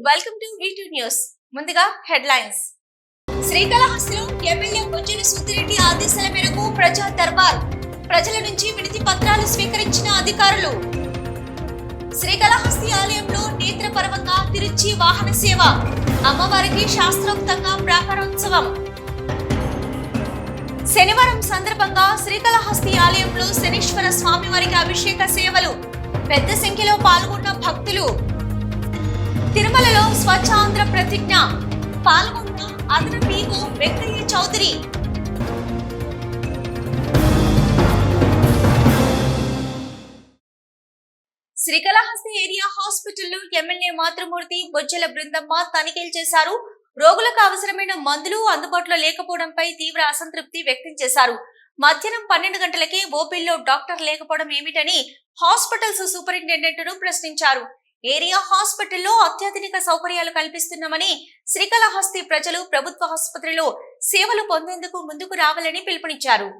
Welcome to వీటూ news. ముందుగా headlines. శ్రీకాళహస్తిలో MLA Bojjala Suddi Reddy ఆదేశాల మేరకు ప్రజా దర్బార్, ప్రజల నుంచి వినతి పత్రాలు స్వీకరించిన అధికారులు. శ్రీకాళహస్తి ఆలయంలో నేత్రపరవంగా తిరుచి వాహన సేవ, అమ్మవారికి శాస్త్రోక్తంగా ప్రాకారోత్సవం. శనివారం సందర్భంగా శ్రీకాళహస్తి ఆలయంలో శనీశ్వర స్వామివారికి అభిషేక సేవలు, పెద్ద సంఖ్యలో పాల్గొన్న భక్తులు. తిరుమలలో స్వచ్ఛాంధ్ర ప్రతిజ్ఞ, పాల్గొన్న అదనపు ఈవో వెంకయ్య చౌదరి. శ్రీకాళహస్తి ఏరియా హాస్పిటల్లో ఎమ్మెల్యే మాతృమూర్తి బొజ్జల బృందమ్మ తనిఖీలు చేశారు. రోగులకు అవసరమైన మందులు అందుబాటులో లేకపోవడంపై తీవ్ర అసంతృప్తి వ్యక్తం చేశారు. మధ్యాహ్నం 12 గంటలకే ఓపీల్లో డాక్టర్ లేకపోవడం ఏమిటని హాస్పిటల్స్ సూపరింటెండెంట్ ను ప్రశ్నించారు. ఏరియా హాస్పిటల్లో అత్యాధునిక సౌకర్యాలు కల్పిస్తున్నామని, శ్రీకాళహస్తి ప్రజలు ప్రభుత్వ ఆసుపత్రిలో సేవలు పొందేందుకు ముందుకు రావాలని పిలుపునిచ్చారు.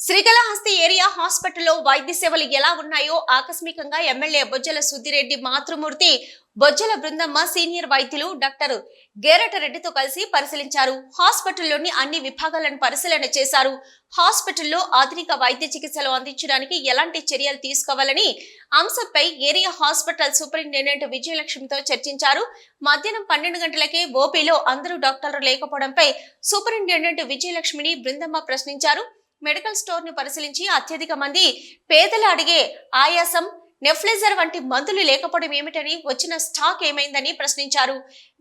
శ్రీకాళహస్తి ఏరియా హాస్పిటల్లో వైద్య సేవలు ఎలా ఉన్నాయో ఆకస్మికంగా ఎమ్మెల్యే బొజ్జల సుద్దిరెడ్డి మాతృమూర్తి బొజ్జల బృందమ్మ సీనియర్ వైద్యులు డాక్టర్ గేరట రెడ్డితో కలిసి పరిశీలించారు. హాస్పిటల్లోని అన్ని విభాగాలను పరిశీలన చేశారు. హాస్పిటల్లో ఆధునిక వైద్య చికిత్సలు అందించడానికి ఎలాంటి చర్యలు తీసుకోవాలని అంశంపై ఏరియా హాస్పిటల్ సూపరింటెండెంట్ విజయలక్ష్మితో చర్చించారు. మధ్యాహ్నం 12 గంటలకే ఓపీలో అందరూ డాక్టర్లు లేకపోవడంపై సూపరింటెండెంట్ విజయలక్ష్మిని బృందమ్మ ప్రశ్నించారు. మెడికల్ స్టోర్ ను పరిశీలించి అత్యధిక మంది పేదలు అడిగే ఆయాసం, నెఫ్లెజర్ వంటి మందులు లేకపోవడం ఏమిటని, వచ్చిన స్టాక్ ఏమైందని ప్రశ్నించారు.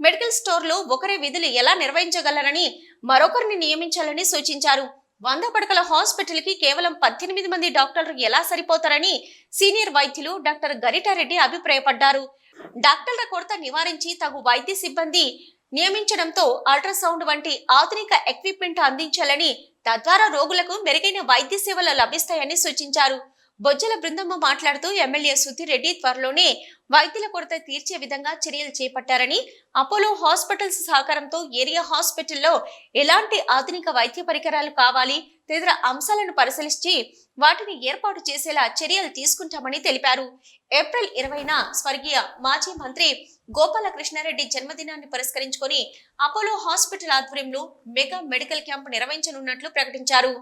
మెడికల్ స్టోర్ లో ఒకరే విధులు ఎలా నిర్వహించగలరని మరొకరిని నియమించాలని సూచించారు. 100 పడకల హాస్పిటల్ కి కేవలం 18 మంది డాక్టర్లు ఎలా సరిపోతారని సీనియర్ వైద్యులు డాక్టర్ గరిటారెడ్డి అభిప్రాయపడ్డారు. డాక్టర్ల కొరత నివారించి తగు వైద్య సిబ్బంది నియమించడంతో అల్ట్రాసౌండ్ వంటి ఆధునిక ఎక్విప్మెంట్ అందించాలని, తద్వారా రోగులకు మెరుగైన వైద్య సేవలు లభిస్తాయని సూచించారు. బొజ్జల బృందమ్మ మాట్లాడుతూ ఎమ్మెల్యే సుద్దిరెడ్డి త్వరలోనే వైద్యుల కొరత తీర్చే విధంగా చర్యలు చేపట్టారని, అపోలో హాస్పిటల్స్ సహకారంతో ఏరియా హాస్పిటల్లో ఎలాంటి ఆధునిక వైద్య పరికరాలు కావాలి తదితర అంశాలను పరిశీలించి వాటిని ఏర్పాటు చేసేలా చర్యలు తీసుకుంటామని తెలిపారు. ఏప్రిల్ 20న స్వర్గీయ మాజీ మంత్రి గోపాలకృష్ణారెడ్డి జన్మదినాన్ని పురస్కరించుకొని అపోలో హాస్పిటల్ ఆధ్వర్యంలో మెగా మెడికల్ క్యాంప్ నిర్వహించనున్నట్లు ప్రకటించారు.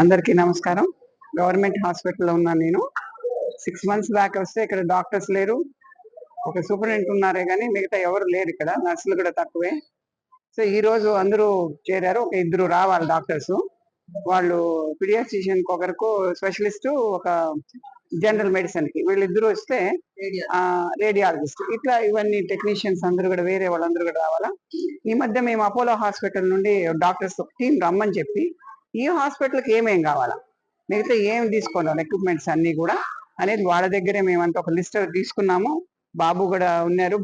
అందరికీ నమస్కారం. గవర్నమెంట్ హాస్పిటల్లో ఉన్నాను నేను. 6 months బ్యాక్ వస్తే ఇక్కడ డాక్టర్స్ లేరు, ఒక సూపరింటెండెంట్ ఉన్నారే కానీ మిగతా ఎవరు లేరు. ఇక్కడ నర్సులు కూడా తక్కువే. సో ఈ రోజు అందరూ చేరారు. ఒక 2 రావాలి డాక్టర్స్. వాళ్ళు పీడియాట్రిషియన్ ఒకరికి, స్పెషలిస్ట్, ఒక జనరల్ మెడిసిన్ కి, వీళ్ళిద్దరూ వస్తే రేడియాలజిస్ట్, ఇట్లా ఇవన్నీ టెక్నీషియన్స్ అందరూ కూడా, వేరే వాళ్ళందరూ కూడా రావాలా. ఈ మధ్య మేము అపోలో హాస్పిటల్ నుండి డాక్టర్స్ టీం రమ్మని చెప్పి ఈ హాస్పిటల్కి ఏమేం కావాలా, మిగతా ఏం తీసుకోవాలి, ఎక్విప్మెంట్స్ అన్ని కూడా అనేది వాళ్ళ దగ్గరే మేమంతా ఒక లిస్ట్ తీసుకున్నాము. బాబు కూడా ఉన్నారు,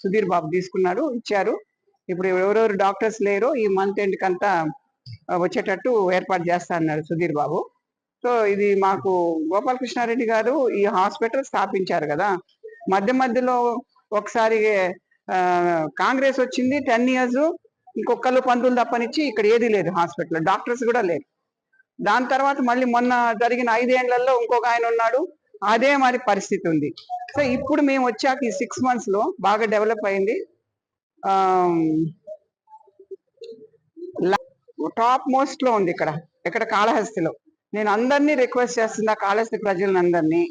సుధీర్ బాబు తీసుకున్నారు, ఇచ్చారు. ఇప్పుడు ఎవరెవరు డాక్టర్స్ లేరో ఈ మంత్ ఎండ్ కంతా వచ్చేటట్టు ఏర్పాటు చేస్తా అన్నారు సుధీర్ బాబు. సో ఇది మాకు గోపాలకృష్ణారెడ్డి గారు ఈ హాస్పిటల్ స్థాపించారు కదా. మధ్యలో ఒకసారి కాంగ్రెస్ వచ్చింది, 10 years, ఇంకొకళ్ళు 19 తప్పనిచ్చి ఇక్కడ ఏది లేదు హాస్పిటల్, డాక్టర్స్ కూడా లేరు. దాని తర్వాత మళ్ళీ మొన్న జరిగిన 5 ఏళ్లలో ఇంకొక ఆయన ఉన్నాడు, అదే మరి పరిస్థితి ఉంది. సో ఇప్పుడు మేము వచ్చాక ఈ 6 months లో బాగా డెవలప్ అయింది. టాప్ మోస్ట్ లో ఉంది ఇక్కడ కాళహస్తిలో. నేను అందరినీ రిక్వెస్ట్ చేస్తున్నా, కాళహస్తి ప్రజలను అందరినీ,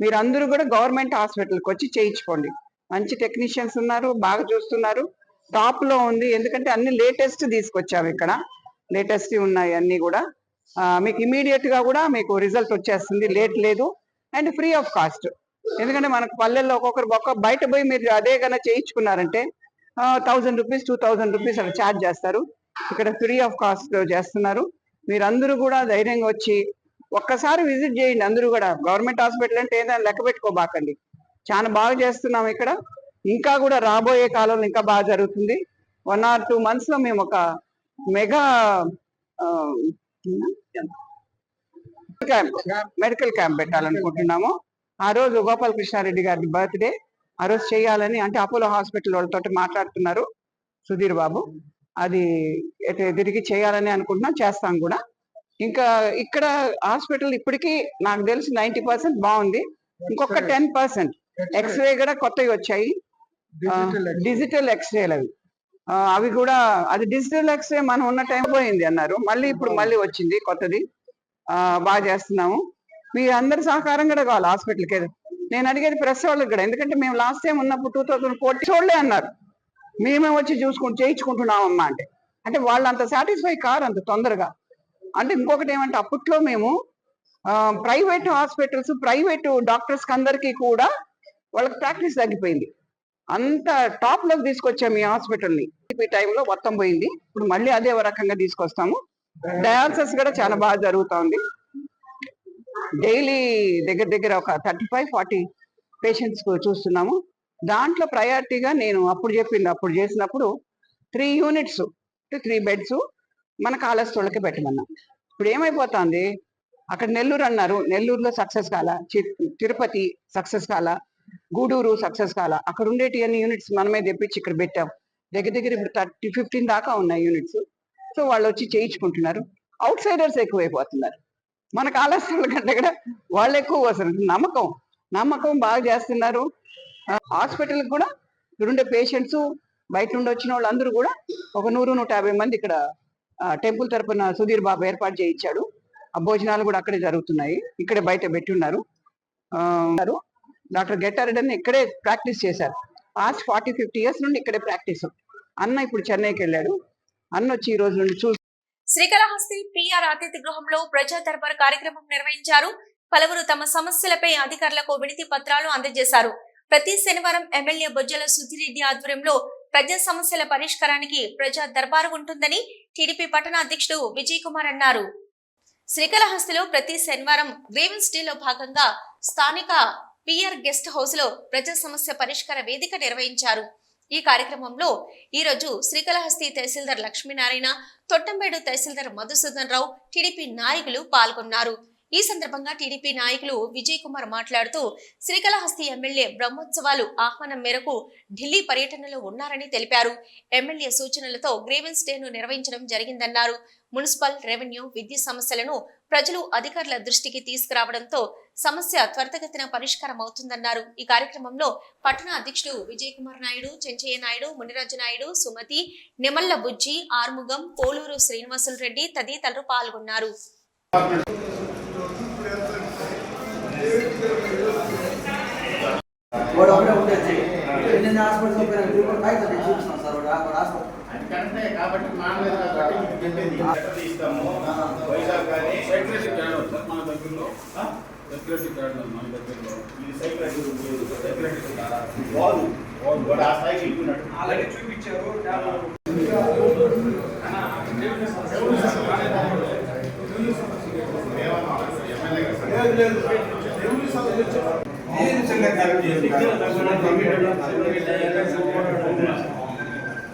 మీరు అందరూ కూడా గవర్నమెంట్ హాస్పిటల్కి వచ్చి చేయించుకోండి. మంచి టెక్నీషియన్స్ ఉన్నారు, బాగా చూస్తున్నారు, టాప్ లో ఉంది. ఎందుకంటే అన్ని లేటెస్ట్ తీసుకొచ్చాము, ఇక్కడ లేటెస్ట్ ఉన్నాయి అన్ని కూడా. మీకు ఇమీడియట్ గా కూడా మీకు రిజల్ట్ వచ్చేస్తుంది, లేట్ లేదు, అండ్ ఫ్రీ ఆఫ్ కాస్ట్. ఎందుకంటే మనకు పల్లెల్లో ఒక్కొక్క బయట పోయి మీరు అదే కన్నా చేయించుకున్నారంటే 1000 రూపీస్ 2000 రూపీస్ అలా ఛార్జ్ చేస్తారు. ఇక్కడ ఫ్రీ ఆఫ్ కాస్ట్ చేస్తున్నారు. మీరందరూ కూడా ధైర్యంగా వచ్చి ఒక్కసారి విజిట్ చేయండి. అందరూ కూడా గవర్నమెంట్ హాస్పిటల్ అంటే ఏదైనా లెక్క పెట్టుకోబాకండి. చాలా బాగా చేస్తున్నాం ఇక్కడ. ఇంకా కూడా రాబోయే కాలంలో ఇంకా బాగా జరుగుతుంది. 1 or 2 months లో మేము ఒక మెగా మెడికల్ క్యాంప్ పెట్టాలనుకుంటున్నాము. ఆ రోజు గోపాలకృష్ణారెడ్డి గారి బర్త్డే ఆ రోజు చేయాలని, అంటే అపోలో హాస్పిటల్ వాళ్ళతో మాట్లాడుతున్నారు సుధీర్ బాబు. అది తిరిగి చేయాలని అనుకుంటున్నాం, చేస్తాం కూడా. ఇంకా ఇక్కడ హాస్పిటల్ ఇప్పటికీ నాకు తెలిసి 90% బాగుంది. ఇంకొక 10% ఎక్స్రే కూడా కొత్తవి వచ్చాయి, డిజిటల్ ఎక్స్రేలు అవి. అవి కూడా, అది డిజిటల్ ఎక్స్రే మనం ఉన్న టైం పోయింది అన్నారు, ఇప్పుడు మళ్ళీ వచ్చింది కొత్తది. బాగా చేస్తున్నాము. మీ అందరి సహకారం కూడా కావాలి హాస్పిటల్కి. నేను అడిగేది ప్రెస్ వాళ్ళకి కూడా, ఎందుకంటే మేము లాస్ట్ టైం ఉన్నప్పుడు 2014 చూడలే అన్నారు. మేమే వచ్చి చేయించుకుంటున్నామమ్మా అంటే వాళ్ళు అంత సాటిస్ఫై కారు అంత తొందరగా. అంటే ఇంకొకటి ఏమంటే, అప్పట్లో మేము ప్రైవేట్ హాస్పిటల్స్, ప్రైవేట్ డాక్టర్స్ అందరికీ కూడా వాళ్ళకి ప్రాక్టీస్ తగ్గిపోయింది. అంత టాప్ లోకి తీసుకొచ్చాము ఈ హాస్పిటల్ని. ఈ టైంలో మొత్తం పోయింది. ఇప్పుడు మళ్ళీ అదే రకంగా తీసుకొస్తాము. డయాలసిస్ కూడా చాలా బాగా జరుగుతుంది. డైలీ దగ్గర ఒక 35-40 పేషెంట్స్ చూస్తున్నాము. దాంట్లో ప్రయారిటీగా నేను అప్పుడు చేసినప్పుడు 3 units 3 beds మన కాలస్తోళ్ళకి పెట్టమన్నా. ఇప్పుడు ఏమైపోతుంది, అక్కడ నెల్లూరు అన్నారు, నెల్లూరులో సక్సెస్ కాల, తిరుపతి సక్సెస్ కాల, గూడూరు సక్సెస్ కాల. అక్కడ ఉండేటి అన్ని యూనిట్స్ మనమే తెప్పించి ఇక్కడ పెట్టాం. దగ్గర ఇప్పుడు 15 దాకా ఉన్నాయి యూనిట్స్. సో వాళ్ళు వచ్చి చేయించుకుంటున్నారు. అవుట్ సైడర్స్ ఎక్కువైపోతున్నారు. మన కాలస్తోళ్ళ కంటే కూడా వాళ్ళు ఎక్కువ వస్తున్నారు. నమ్మకం బాగా చేస్తున్నారు. హాస్పిటల్కి కూడా ఇక్కడుండే పేషెంట్స్, బయట నుండి వచ్చిన వాళ్ళందరూ కూడా ఒక 100-150 మంది ఇక్కడ టెంపుల్ తరపున సుధీర్ బాబు ఏర్పాటు చేయించాడు. ఆ భోజనాలు కూడా అక్కడే జరుగుతున్నాయి. ఇక్కడే బయట పెట్టి ఉన్నారు. డాక్టర్ గెట్టారెడ్డి ఇక్కడే ప్రాక్టీస్ చేశారు. పాస్ట్ 40-50 years నుండి ఇక్కడే ప్రాక్టీస్. అన్న ఇప్పుడు చెన్నైకి వెళ్ళాడు. అన్న వచ్చి ఈ రోజు నుండి శ్రీకాళహస్తి పిఆర్ అతిథి గృహంలో ప్రజా దర్బార్ కార్యక్రమం నిర్వహించారు. పలువురు తమ సమస్యలపై అధికారులకు వినతి పత్రాలు అందజేశారు. ప్రతి శనివారం ఎమ్మెల్యే బొజ్జల సుధిరెడ్డి ఆధ్వర్యంలో ప్రజా సమస్యల పరిష్కారానికి ప్రజా దర్బారు ఉంటుందని టీడీపీ పట్టణ అధ్యక్షుడు విజయ్ కుమార్ అన్నారు. శ్రీకాళహస్తిలో ప్రతి శనివారం గ్రీవెన్స్ డేలో భాగంగా స్థానిక పిఆర్ గెస్ట్ హౌస్ లో ప్రజా సమస్య పరిష్కార వేదిక నిర్వహించారు. ఈ కార్యక్రమంలో ఈ రోజు శ్రీకాళహస్తి తహసీల్దార్ లక్ష్మీనారాయణ, తొట్టంబేడు తహసీల్దార్ మధుసూదన్ రావు, టీడీపీ నాయకులు పాల్గొన్నారు. ఈ సందర్భంగా టీడీపీ నాయకులు విజయ్ కుమార్ మాట్లాడుతూ, శ్రీకాళహస్తి ఎమ్మెల్యే బ్రహ్మోత్సవాలు ఆహ్వానం మేరకు ఢిల్లీ పర్యటనలో ఉన్నారని తెలిపారు. ఎమ్మెల్యే సూచనలతో గ్రీవెన్స్ డేను నిర్వహించడం జరిగిందన్నారు. మున్సిపల్, రెవెన్యూ, విద్యుత్ సమస్యలను ప్రజలు అధికారుల దృష్టికి తీసుకురావడంతో సమస్య త్వరితగతిన పరిష్కారం అవుతుందన్నారు. ఈ కార్యక్రమంలో పట్టణ అధ్యక్షుడు విజయ్ కుమార్ నాయుడు, చెంచయ్య నాయుడు, మునిరాజు నాయుడు, సుమతి, నిమల్ల బుజ్జి, ఆర్ముగం, పోలూరు శ్రీనివాసులు రెడ్డి తదితరులు పాల్గొన్నారు. కాబట్టి వైజాగ్ కానీ సెక్రటరీ మన దగ్గరలో వాళ్ళు కూడా ఆ స్థాయికి వెళ్ళిపోయినట్టు ఆల్రెడీ చూపించారు.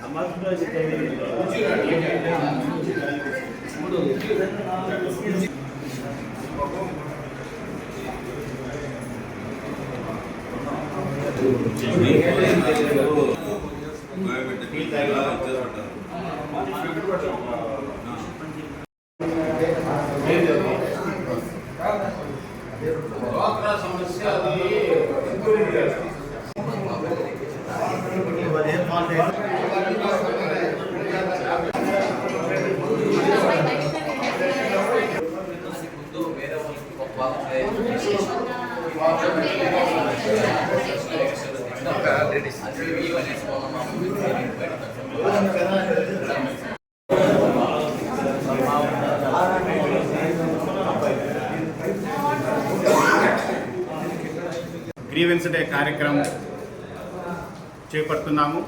సమస్య గ్రీవెన్స్ డే కార్యక్రమం చేపడుతున్నాము.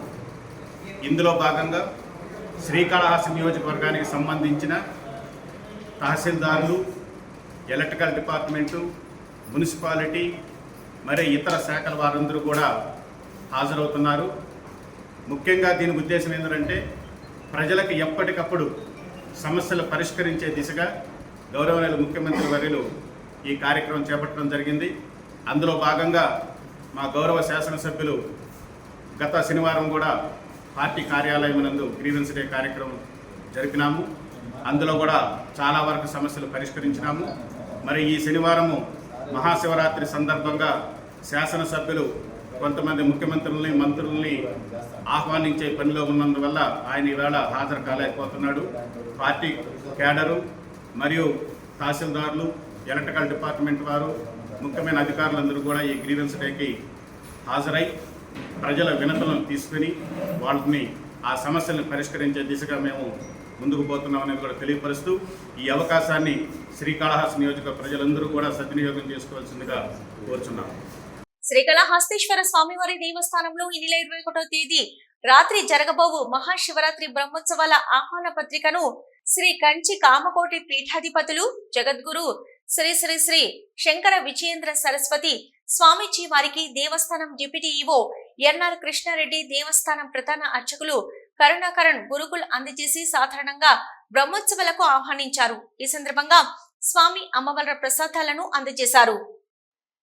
ఇందులో భాగంగా శ్రీకాళహస్తి నియోజకవర్గానికి సంబంధించిన తహసీల్దార్లు, ఎలక్ట్రికల్ డిపార్ట్మెంటు, మున్సిపాలిటీ మరి ఇతర శాఖల వారందరూ కూడా హాజరవుతున్నారు. ముఖ్యంగా దీని ఉద్దేశం ఏంటంటే ప్రజలకు ఎప్పటికప్పుడు సమస్యలు పరిష్కరించే దిశగా గౌరవనీయులు ముఖ్యమంత్రి వర్యులు ఈ కార్యక్రమం చేపట్టడం జరిగింది. అందులో భాగంగా మా గౌరవ శాసనసభ్యులు గత శనివారం కూడా పార్టీ కార్యాలయం నందు గ్రీవెన్స్ డే కార్యక్రమం జరిపినాము. అందులో కూడా చాలా వరకు సమస్యలు పరిష్కరించినాము. మరి ఈ శనివారము మహాశివరాత్రి సందర్భంగా శాసనసభ్యులు కొంతమంది ముఖ్యమంత్రుల్ని, మంత్రుల్ని ఆహ్వానించే పనిలో ఉన్నందువల్ల ఆయన ఈవేళ హాజరు కాలేకపోతున్నాడు. పార్టీ కేడరు మరియు తహసీల్దార్లు, ఎలక్ట్రికల్ డిపార్ట్మెంట్ వారు, ముఖ్యమైన అధికారులందరూ కూడా ఈ గ్రీవెన్స్ డేకి హాజరై ప్రజల వినతులను తీసుకుని వాళ్ళని ఆ సమస్యలను పరిష్కరించే దిశగా మేము ముందుకు పోతున్నాం అనేది కూడా తెలియపరుస్తూ ఈ అవకాశాన్ని శ్రీకాళహస్తి నియోజక ప్రజలందరూ కూడా సద్వినియోగం చేసుకోవాల్సిందిగా కోరుచున్నాం. శ్రీకాళహస్తీశ్వర స్వామివారి దేవస్థానంలో ఈ నెల 21వ తేదీ రాత్రి జరగబోవు మహాశివరాత్రి బ్రహ్మోత్సవాల ఆహ్వాన పత్రికను శ్రీ కంచి కామకోటి పీఠాధిపతులు జగద్గురు శ్రీ శ్రీ శ్రీ శంకర విజయేంద్ర సరస్వతి స్వామీజీ వారికి దేవస్థానం డిప్యూటీ ఈవో ఎన్ఆర్ కృష్ణారెడ్డి, దేవస్థానం ప్రధాన అర్చకులు కరుణాకరణ్ గురుకుల్ అందజేసి సాధారణంగా బ్రహ్మోత్సవాలకు ఆహ్వానించారు. ఈ సందర్భంగా స్వామి అమ్మవార్ల ప్రసాదాలను అందజేశారు.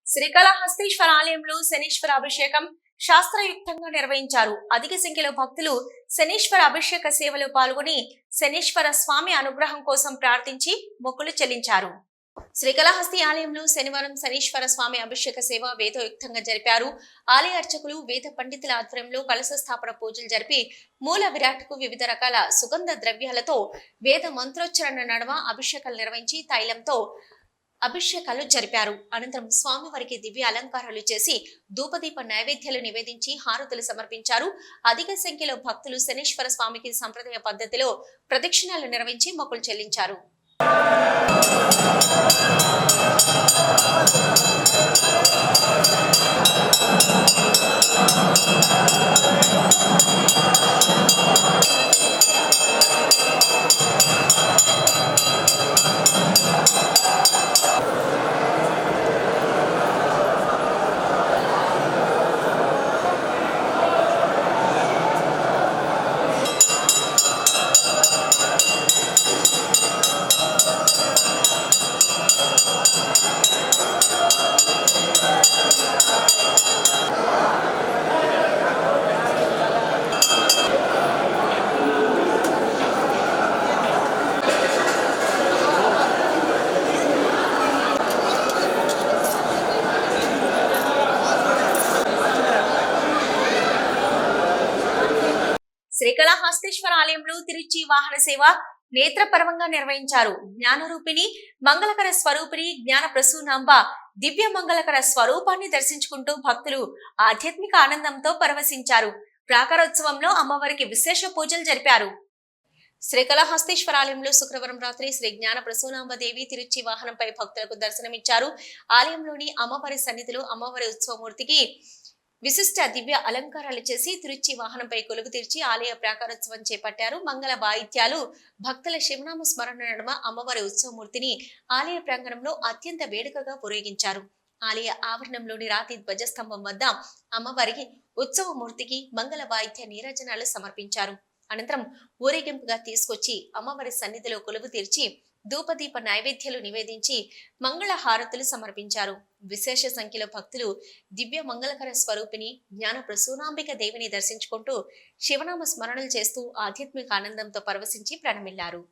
శ్రీకాళహస్తీశ్వర ఆలయంలో శనీశ్వర అభిషేకం శాస్త్రయుక్తంగా నిర్వహించారు. అధిక సంఖ్యలో భక్తులు శనీశ్వర అభిషేక సేవలో పాల్గొని శనీశ్వర స్వామి అనుగ్రహం కోసం ప్రార్థించి మొక్కులు చెల్లించారు. శ్రీకాళహస్తి ఆలయంలో శనివారం శనీశ్వర స్వామి అభిషేక సేవ వేదోయుక్తంగా జరిపారు. ఆలయ అర్చకులు, వేద పండితుల ఆధ్వర్యంలో కలశ స్థాపన పూజలు జరిపి మూల విరాట్కు వివిధ రకాల సుగంధ ద్రవ్యాలతో వేద మంత్రోచ్చరణ నడుమ అభిషేకాలు నిర్వహించి తైలంతో అభిషేకాలు జరిపారు. అనంతరం స్వామివారికి దివ్య అలంకారాలు చేసి ధూపదీప నైవేద్యాలు నివేదించి హారతులు సమర్పించారు. అధిక సంఖ్యలో భక్తులు శనీశ్వర స్వామికి సంప్రదాయ పద్ధతిలో ప్రదక్షిణాలు నిర్వహించి మొక్కులు చెల్లించారు. శ్రీకాళహస్తీశ్వర ఆలయంలో తిరుచి వాహన సేవ నేత్రపర్వంగా నిర్వహించారు. జ్ఞానరూపిణి, మంగళకర స్వరూపిణి, జ్ఞాన ప్రసూనాంబ దివ్య మంగళకర స్వరూపాన్ని దర్శించుకుంటూ భక్తులు ఆధ్యాత్మిక ఆనందంతో పరవశించారు. ప్రాకారోత్సవంలో అమ్మవారికి విశేష పూజలు జరిపారు. శ్రీకాళహస్తీశ్వర ఆలయంలో శుక్రవారం రాత్రి శ్రీ జ్ఞాన ప్రసూనాంబ దేవి తిరుచి వాహనంపై భక్తులకు దర్శనమిచ్చారు. ఆలయంలోని అమ్మవారి సన్నిధిలో అమ్మవారి ఉత్సవమూర్తికి విశిష్ట దివ్య అలంకారాలు చేసి తిరుచి వాహనంపై కొలువు తీర్చి ఆలయ ప్రాకారోత్సవం చేపట్టారు. మంగళ వాయిద్యాలు, భక్తుల శివనామ స్మరణ నడుమ అమ్మవారి ఉత్సవమూర్తిని ఆలయ ప్రాంగణంలో అత్యంత వేడుకగా ఊరేగించారు. ఆలయ ఆవరణంలోని రాతి ధ్వజస్తంభం వద్ద అమ్మవారికి ఉత్సవమూర్తికి మంగళ వాయిద్య నీరాజనాలు సమర్పించారు. అనంతరం ఊరేగింపుగా తీసుకొచ్చి అమ్మవారి సన్నిధిలో కొలువు తీర్చి ధూపదీప నైవేద్యాలు నివేదించి మంగళ హారతులు సమర్పించారు. విశేష సంఖ్యలో భక్తులు దివ్య మంగళకర స్వరూపిణి జ్ఞాన ప్రసూనాంబిక దేవిని దర్శించుకుంటూ శివనామ స్మరణలు చేస్తూ ఆధ్యాత్మిక ఆనందంతో పరవశించి ప్రణమిల్లారు.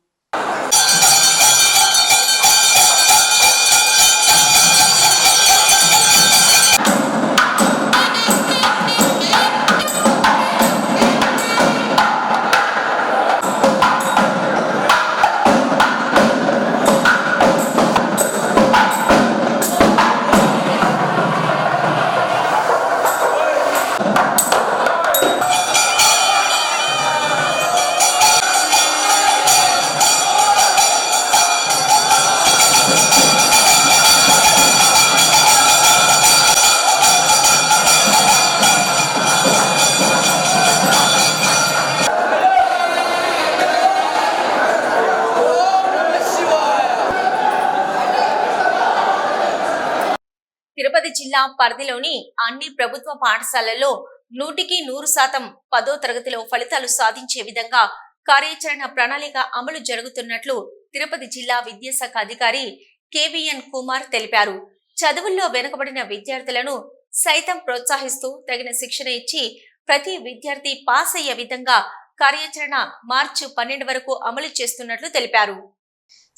జిల్లా పరిధిలోని అన్ని ప్రభుత్వ పాఠశాలల్లో 100% 10వ తరగతిలో ఫలితాలు సాధించే విధంగా కార్యాచరణ ప్రణాళిక అమలు జరుగుతున్నట్లు తిరుపతి జిల్లా విద్యాశాఖ అధికారి కేవీఎన్ కుమార్ తెలిపారు. చదువుల్లో వెనుకబడిన విద్యార్థులను సైతం ప్రోత్సహిస్తూ తగిన శిక్షణ ఇచ్చి ప్రతి విద్యార్థి పాస్ అయ్యే విధంగా కార్యాచరణ మార్చి 12 వరకు అమలు చేస్తున్నట్లు తెలిపారు.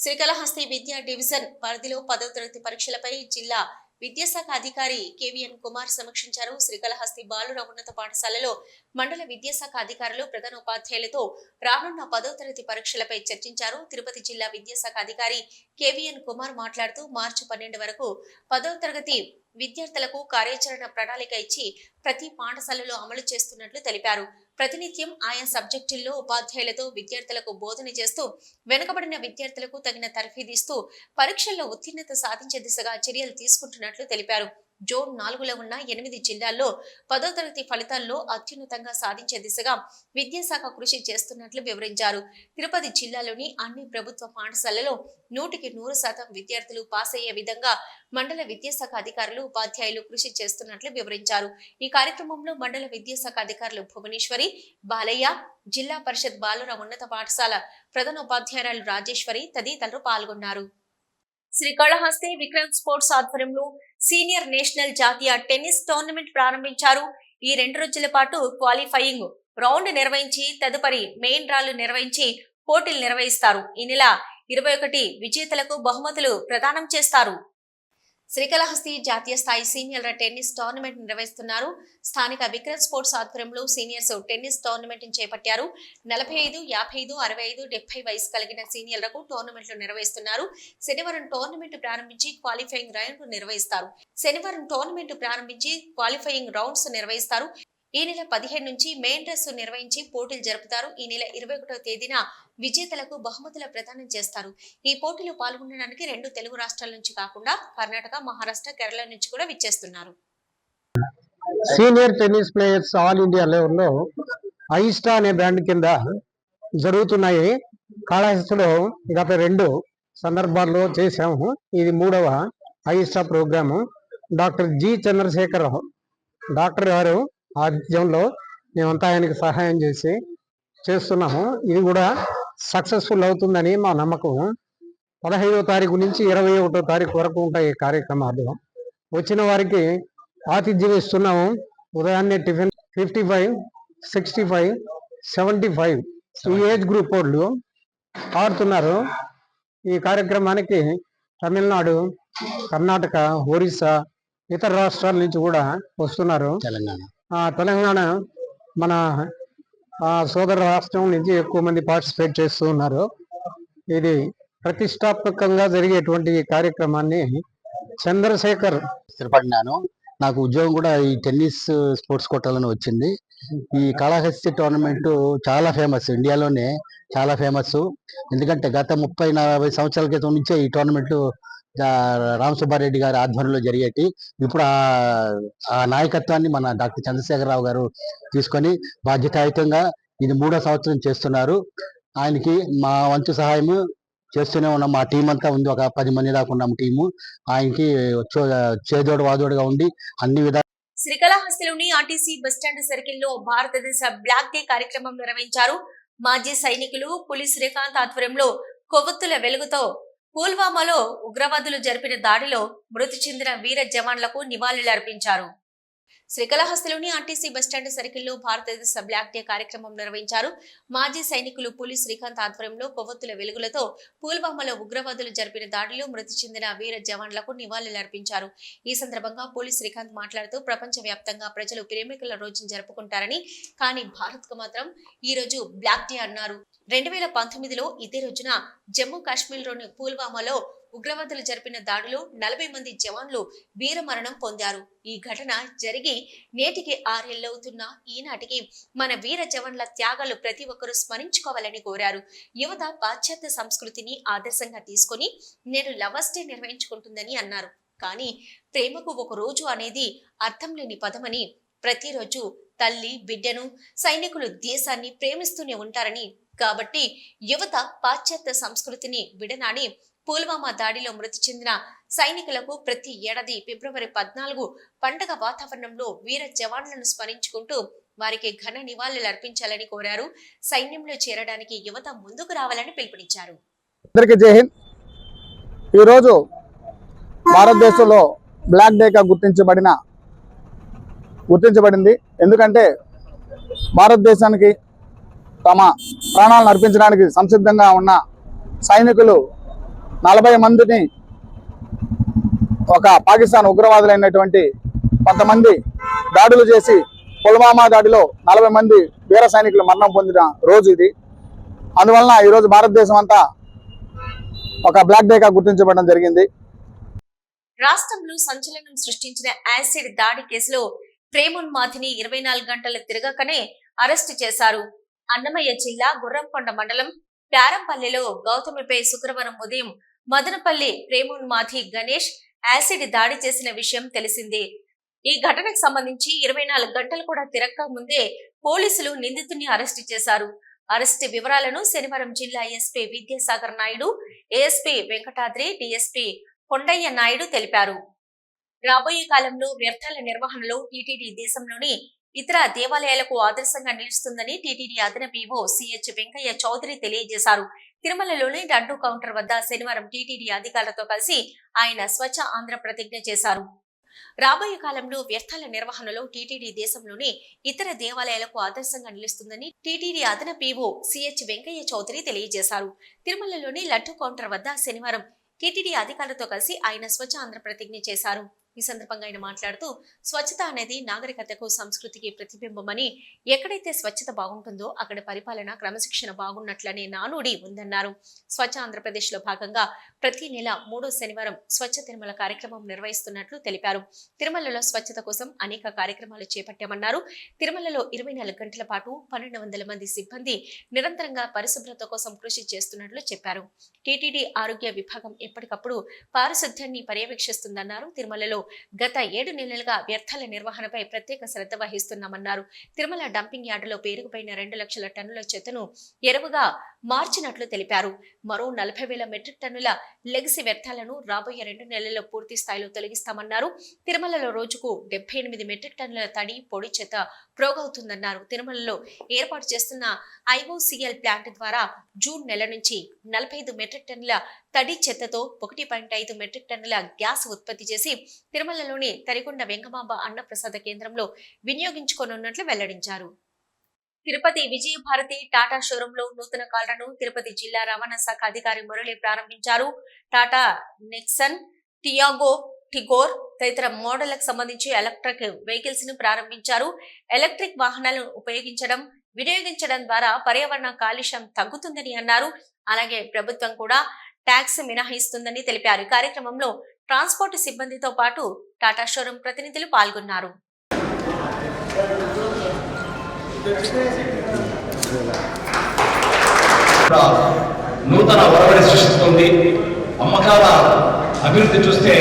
శ్రీకాళహస్తి విద్యా డివిజన్ పరిధిలో 10వ తరగతి పరీక్షలపై జిల్లా విద్యాశాఖ అధికారి కేవీఎన్ కుమార్ సమీక్షించారు. శ్రీకాళహస్తి బాలుర ఉన్నత పాఠశాలలో మండల విద్యాశాఖ అధికారులు ప్రధాన ఉపాధ్యాయులతో రానున్న 10వ తరగతి పరీక్షలపై చర్చించారు. తిరుపతి జిల్లా విద్యాశాఖ అధికారి కేవీఎన్ కుమార్ మాట్లాడుతూ మార్చి 12 వరకు 10వ తరగతి విద్యార్థులకు కార్యాచరణ ప్రణాళిక ఇచ్చి ప్రతి పాఠశాలలో అమలు చేస్తున్నట్లు తెలిపారు. ప్రతినిత్యం ఆయా సబ్జెక్టుల్లో ఉపాధ్యాయులతో విద్యార్థులకు బోధన చేస్తూ వెనుకబడిన విద్యార్థులకు తగిన తర్ఫీదిస్తూ పరీక్షల్లో ఉత్తీర్ణత సాధించే దిశగా చర్యలు తీసుకుంటున్నట్లు తెలిపారు. జోన్ 4లో ఉన్న 8 జిల్లాల్లో 10వ తరగతి ఫలితాల్లో అత్యున్నతంగా సాధించే దిశగా విద్యాశాఖ కృషి చేస్తున్నట్లు వివరించారు. తిరుపతి జిల్లాలోని అన్ని ప్రభుత్వ పాఠశాలలో 100% విద్యార్థులు పాస్ అయ్యే విధంగా మండల విద్యాశాఖ అధికారులు ఉపాధ్యాయులు కృషి చేస్తున్నట్లు వివరించారు. ఈ కార్యక్రమంలో మండల విద్యాశాఖ అధికారులు భువనేశ్వరి, బాలయ్య, జిల్లా పరిషత్ బాలుర ఉన్నత పాఠశాల ప్రధాన ఉపాధ్యాయురాలు రాజేశ్వరి తదితరులు పాల్గొన్నారు. శ్రీకాళహస్తి విక్రమ్ స్పోర్ట్స్ ఆధ్వర్యంలో సీనియర్ నేషనల్ జాతీయ టెన్నిస్ టోర్నమెంట్ ప్రారంభించారు. ఈ 2 రోజుల పాటు క్వాలిఫైయింగ్ రౌండ్ నిర్వహించి తదుపరి మెయిన్ డ్రాలు నిర్వహించి పోటీలు నిర్వహిస్తారు. ఈ నెల 21 విజేతలకు బహుమతులు ప్రదానం చేస్తారు. శ్రీకాళహస్తి జాతీయ స్థాయి సీనియర్ల టెన్నిస్ టోర్నమెంట్ నిర్వహిస్తున్నారు. స్థానిక విక్రమ్ స్పోర్ట్స్ ఆధ్వర్యంలో సీనియర్స్ టెన్నిస్ టోర్నమెంట్ చేపట్టారు. 45, 55, 65, 70 వయసు కలిగిన సీనియర్లకు టోర్నమెంట్లు నిర్వహిస్తున్నారు. శనివారం టోర్నమెంట్ ప్రారంభించి క్వాలిఫైయింగ్ రౌండ్స్ నిర్వహిస్తారు. ఈ నెల 15 నుంచి మెయిన్ రేస్ నిర్వహించి పోటీలు జరుపుతారు. ఈ నెల 21వ తేదీన విజేతలకు బహుమతుల ప్రదానం చేస్తారు. ఈ పోటీలో పాల్గొనడానికి 2 తెలుగు రాష్ట్రాల నుంచి కాకుండా కర్ణాటక, మహారాష్ట్ర, కేరళ నుంచి కూడా విచ్చేస్తున్నారు. Senior tennis players all India లెవెల్లో ఐస్టా అనే బ్రాండ్ కింద జరుగుతున్నాయి. కాళహస్తిలో గత 2 సందర్భాల్లో చేశాము. ఇది 3వ AISTA programme. Doctor G Chandrashekar doctor గారు ఆధ్వర్యంలో మేమంతా ఆయనకి సహాయం చేస్తున్నాము. ఇది కూడా సక్సెస్ఫుల్ అవుతుందని మా నమ్మకం. 15వ తారీఖు నుంచి 21వ తారీఖు వరకు ఉంటాయి ఈ కార్యక్రమాలు. వచ్చిన వారికి ఆతిథ్యం ఇస్తున్నాము. ఉదయాన్నే టిఫిన్ 55, 65, 75 ఈ ఏజ్ గ్రూప్ వాళ్ళు ఆడుతున్నారు. ఈ కార్యక్రమానికి తమిళనాడు, కర్ణాటక, ఒరిస్సా, ఇతర రాష్ట్రాల నుంచి కూడా వస్తున్నారు. తెలంగాణ మన సోదర రాష్ట్రం నుంచి ఎక్కువ మంది పార్టిసిపేట్ చేస్తూ ఉన్నారు. ఇది ప్రతిష్టాత్మకంగా జరిగేటువంటి ఈ కార్యక్రమాన్ని చంద్రశేఖర్ స్థిరపడినాను. నాకు ఉద్యోగం కూడా ఈ టెన్నిస్ స్పోర్ట్స్ కోటాలను వచ్చింది. ఈ కాళహస్తి టోర్నమెంట్ చాలా ఫేమస్, ఇండియాలోనే చాలా ఫేమస్. ఎందుకంటే గత 30-40 సంవత్సరాల క్రితం నుంచే ఈ టోర్నమెంట్ రామ్ సుబ్బారెడ్డి గారి ఆధ్వర్యంలో జరిగేటి. ఇప్పుడు ఆ నాయకత్వాన్ని మన డాక్టర్ చంద్రశేఖరరావు గారు తీసుకొని బాధ్యతాయుతంగా ఇది 3వ సంవత్సరం చేస్తున్నారు. ఆయనకి మా వంతు సహాయం చేస్తూనే ఉన్నాం. మా టీం అంతా ఉంది, ఒక 10 మంది దాకా ఉన్నాం టీము. ఆయనకి చేదోడు వాదోడుగా ఉండి అన్ని విధాలు. శ్రీకాళహస్తిలోని ఆర్టీసీ బస్టాండ్ సర్కిల్ లో భారతదేశ బ్లాక్ డే కార్యక్రమం నిర్వహించారు. మాజీ సైనికులు పులి శ్రీకాంత్ ఆధ్వర్యంలో కొవ్వొత్తుల వెలుగుతో పుల్వామాలో ఉగ్రవాదులు జరిపిన దాడిలో మృతి చెందిన వీర జవాన్లకు నివాళులర్పించారు. శ్రీకాళహస్తిలోని ఆర్టీసీ బస్టాండ్ సర్కిల్లో భారతదేశ బ్లాక్ డే కార్యక్రమం నిర్వహించారు. మాజీ సైనికులు పులి శ్రీకాంత్ ఆధ్వర్యంలో కొవ్వొత్తుల వెలుగులతో పుల్వామాలో ఉగ్రవాదులు జరిపిన దాడిలో మృతి చెందిన వీర జవాన్లకు నివాళులర్పించారు. ఈ సందర్భంగా పులి శ్రీకాంత్ మాట్లాడుతూ ప్రపంచ వ్యాప్తంగా ప్రజలు ప్రేమికుల రోజును జరుపుకుంటారని, కానీ భారత్ కు మాత్రం ఈ రోజు బ్లాక్ డే అన్నారు. 2019లో ఇదే రోజున జమ్మూ కాశ్మీర్లోని పుల్వామాలో ఉగ్రవాదులు జరిపిన దాడిలో 40 మంది జవాన్లు వీరమరణం పొందారు. ఈ ఘటన జరిగి నేటికి 6 ఏళ్లవుతున్నా ఈనాటికి మన వీర జవాన్ల త్యాగాలు ప్రతి ఒక్కరూ స్మరించుకోవాలని కోరారు. యువత పాశ్చాత్య సంస్కృతిని ఆదర్శంగా తీసుకుని నేను లవర్స్ డే నిర్వహించుకుంటుందని అన్నారు. కానీ ప్రేమకు ఒక రోజు అనేది అర్థం లేని పదమని, ప్రతిరోజు తల్లి బిడ్డను, సైనికులు దేశాన్ని ప్రేమిస్తూనే ఉంటారని కాబట్టి యువత పాశ్చాత్య సంస్కృతిని విడనాడి పుల్వామా దాడిలో మృతి చెందిన సైనికులకు ప్రతి ఏడాది ఫిబ్రవరి 14 పండగ వాతావరణంలో వీర జవాన్లను స్మరించుకుంటూ వారికి ఘన నివాళులు అర్పించాలని కోరారు. సైన్యంలో చేరడానికి యువత ముందుకు రావాలని పిలుపునిచ్చారు. అందరికీ జై హింద్. ఈరోజు భారతదేశంలో బ్లాక్ డేగా గుర్తించబడింది. ఎందుకంటే భారతదేశానికి తమ ప్రాణాలను అర్పించడానికి సంసిద్ధంగా ఉన్న సైనికులు 40 మందిని ఒక పాకిస్తాన్ ఉగ్రవాదులైనటువంటి కొంతమంది దాడులు చేసి పుల్వామా దాడిలో 40 మంది వీర సైనికులు మరణం పొందిన రోజు ఇది. అందువలన ఈరోజు భారతదేశం అంతా ఒక బ్లాక్ డేగా గుర్తించబడడం జరిగింది. రాష్ట్రంలో సంచలనం సృష్టించిన యాసిడ్ దాడి కేసులో ప్రేమోన్మాధిని 24 గంటలు తిరగకనే అరెస్టు చేశారు. అన్నమయ్య జిల్లా గుర్రంకొండ మండలం ప్యారంపల్లిలో గౌతమిపై శుక్రవారం ఉదయం మదనపల్లి ప్రేమోన్మాధి గణేష్ యాసిడ్ దాడి చేసిన విషయం తెలిసిందే. ఈ ఘటనకు సంబంధించి 24 గంటలు కూడా తిరక్క ముందే పోలీసులు నిందితుడిని అరెస్టు చేశారు. అరెస్టు వివరాలను శనివారం జిల్లా SP Vidyasagar Naidu, ASP Venkatadri, DSP Kondaiah Naidu తెలిపారు. రాబోయే కాలంలో వ్యర్థాల నిర్వహణలో టీటీడీ దేశంలోని ఇతర దేవాలయాలకు ఆదర్శంగా నిలుస్తుందని టీటీడీ అదనపు ఈవో సిహెచ్ వెంకయ్య చౌదరి తెలియజేశారు. తిరుమలలోని డంటూ కౌంటర్ వద్ద శనివారం టీటీడీ అధికారులతో కలిసి ఆయన స్వచ్ఛ ఆంధ్ర ప్రతిజ్ఞ చేశారు. రాబోయే కాలంలో వ్యర్థాల నిర్వహణలో టీటీడీ దేశంలోని ఇతర దేవాలయాలకు ఆదర్శంగా నిలుస్తుందని టీటీడీ అదనపు ఈవో సిహెచ్ వెంకయ్య చౌదరి తెలియజేశారు. తిరుమలలోని లడ్డూ కౌంటర్ వద్ద శనివారం టీటీడీ అధికారులతో కలిసి ఆయన స్వచ్ఛ ఆంధ్ర ప్రతిజ్ఞ చేశారు. ఈ సందర్భంగా ఆయన మాట్లాడుతూ స్వచ్ఛత అనేది నాగరికతకు, సంస్కృతికి ప్రతిబింబమని, ఎక్కడైతే స్వచ్ఛత బాగుంటుందో అక్కడ పరిపాలన, క్రమశిక్షణ బాగున్నట్లనే నానుడి ఉందన్నారు. స్వచ్ఛ ఆంధ్రప్రదేశ్ లో భాగంగా ప్రతి నెల 3వ శనివారం స్వచ్ఛ తిరుమల కార్యక్రమం నిర్వహిస్తున్నట్లు తెలిపారు. తిరుమలలో స్వచ్ఛత కోసం అనేక కార్యక్రమాలు చేపట్టామన్నారు. తిరుమలలో 24 గంటల పాటు 1200 మంది సిబ్బంది నిరంతరంగా పరిశుభ్రత కోసం కృషి చేస్తున్నట్లు చెప్పారు. టీటీడీ ఆరోగ్య విభాగం ఎప్పటికప్పుడు పారిశుద్ధ్యాన్ని పర్యవేక్షిస్తుందన్నారు. తిరుమలలో గత 7 నెలలుగా వ్యర్థాల నిర్వహణపై ప్రత్యేక శ్రద్ధ వహిస్తున్నామన్నారు. తిరుమల డంపింగ్ యార్డులో పేరుకుపోయిన 2 లక్షల టన్నుల చెత్తను ఎరువుగా మార్చినట్లు తెలిపారు. మరో 40,000 మెట్రిక్ టన్నుల లెగసీ వ్యర్థాలను రాబోయే 2 నెలల్లో పూర్తి స్థాయిలో తొలగిస్తామన్నారు. తిరుమలలో రోజుకు 78 మెట్రిక్ టన్నుల తడి, పొడి చెత్త ప్రోగవుతుందన్నారు. తిరుమలలో ఏర్పాటు చేస్తున్న ఐఓసిఎల్ ప్లాంట్ ద్వారా జూన్ నెల నుంచి 45 మెట్రిక్ టన్నుల తడి చెత్తతో 1.5 మెట్రిక్ టన్నుల గ్యాస్ ఉత్పత్తి చేసి తిరుమలలోని తరికొండ వెంగమాంబ అన్నప్రసాద కేంద్రంలో వినియోగించుకోనున్నట్లు వెల్లడించారు. తిరుపతి విజయభారతి టాటా షోరూమ్ లో నూతన కార్లను తిరుపతి జిల్లా రవాణా శాఖ అధికారి మురళి ప్రారంభించారు. టాటా నెక్సన్, టియాగో, టిగోర్ తదితర మోడళ్లకు సంబంధించి ఎలక్ట్రిక్ వెహికల్స్ ను ప్రారంభించారు. ఎలక్ట్రిక్ వాహనాలను వినియోగించడం ద్వారా పర్యావరణ కాలుష్యం తగ్గుతుందని అన్నారు. అలాగే ప్రభుత్వం కూడా ట్యాక్స్ మినహాయిస్తుందని తెలిపారు. ఈ కార్యక్రమంలో ట్రాన్స్పోర్ట్ సిబ్బందితో పాటు టాటా షోరూమ్ ప్రతినిధులు పాల్గొన్నారు. నూతన ఒరవడి సృష్టిస్తుంది. అమ్మకాల అభివృద్ధి చూస్తే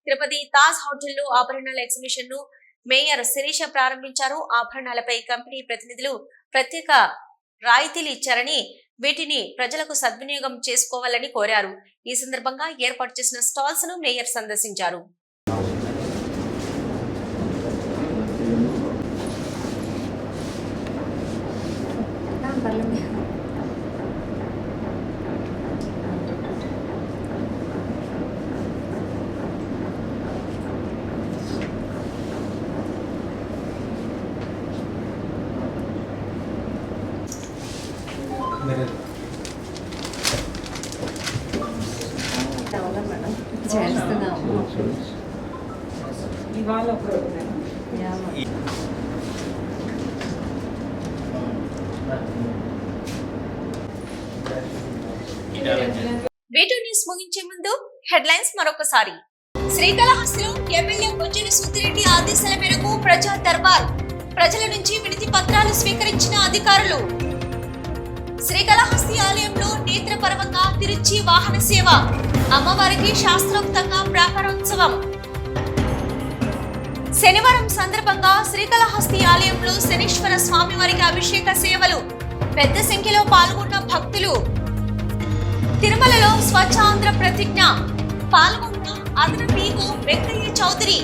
తిరుపతి తాజ్ హోటల్లో ఆభరణాల ఎగ్జిబిషన్ ను మేయర్ శిరీష ప్రారంభించారు. ఆభరణాలపై కంపెనీ ప్రతినిధులు ప్రత్యేక రాయితీలు ఇచ్చారని, వీటిని ప్రజలకు సద్వినియోగం చేసుకోవాలని కోరారు. ఈ సందర్భంగా ఏర్పాటు చేసిన స్టాల్స్ ను మేయర్ సందర్శించారు. వీడియో న్యూస్ ముగించే ముందు హెడ్లైన్స్ మరొకసారి. శ్రీకాళహస్తిలో ఎమ్మెల్యే బొజ్జల సుద్దిరెడ్డి ఆదేశాల మేరకు ప్రజా దర్బార్ ప్రజల నుంచి వినతి పత్రాలు స్వీకరించిన అధికారులు. శ్రీకాళహస్తి ఆలయంలో నేత్రపర్వంగా తిరుచి వాహన సేవ, అమ్మవారికి శాస్త్రోక్తంగా ప్రాకారోత్సవం. శనివారం సందర్భంగా శ్రీకాళహస్తి ఆలయంలో శనీశ్వర స్వామివారికి అభిషేక సేవలు, పెద్ద సంఖ్యలో పాల్గొన్న భక్తులు. తిరుమలలో స్వచ్ఛాంధ్ర ప్రతిజ్ఞ, పాల్గొన్న అదనపు పీఓ వెంకయ్య చౌదరి.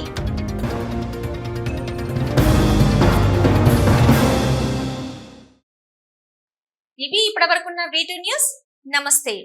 ఇవి ఇప్పటివరకున్న V2 న్యూస్. నమస్తే.